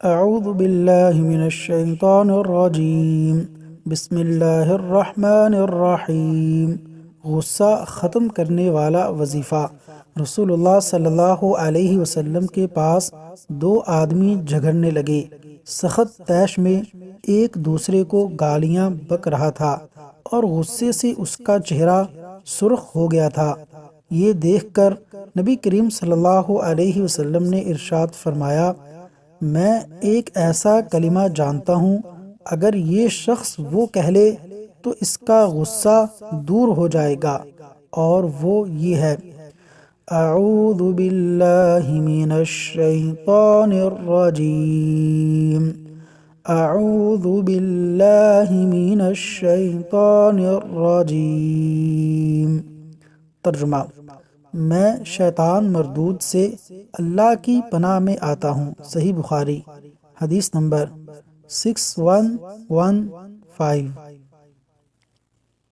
اعوذ باللہ من الشیطان الرجیم بسم اللہ الرحمن الرحیم۔ غصہ ختم کرنے والا وظیفہ۔ رسول اللہ صلی اللہ علیہ وسلم کے پاس دو آدمی جھگڑنے لگے۔ سخت طیش میں ایک دوسرے کو گالیاں بک رہا تھا اور غصے سے اس کا چہرہ سرخ ہو گیا تھا۔ یہ دیکھ کر نبی کریم صلی اللہ علیہ وسلم نے ارشاد فرمایا، میں ایک ایسا کلمہ جانتا ہوں، اگر یہ شخص وہ کہہ لے تو اس کا غصہ دور ہو جائے گا، اور وہ یہ ہے، اعوذ باللہ من الشیطان الرجیم، اعوذ باللہ من الشیطان الرجیم۔ ترجمہ: میں شیطان مردود سے اللہ کی پناہ میں آتا ہوں۔ صحیح بخاری، حدیث نمبر 6115۔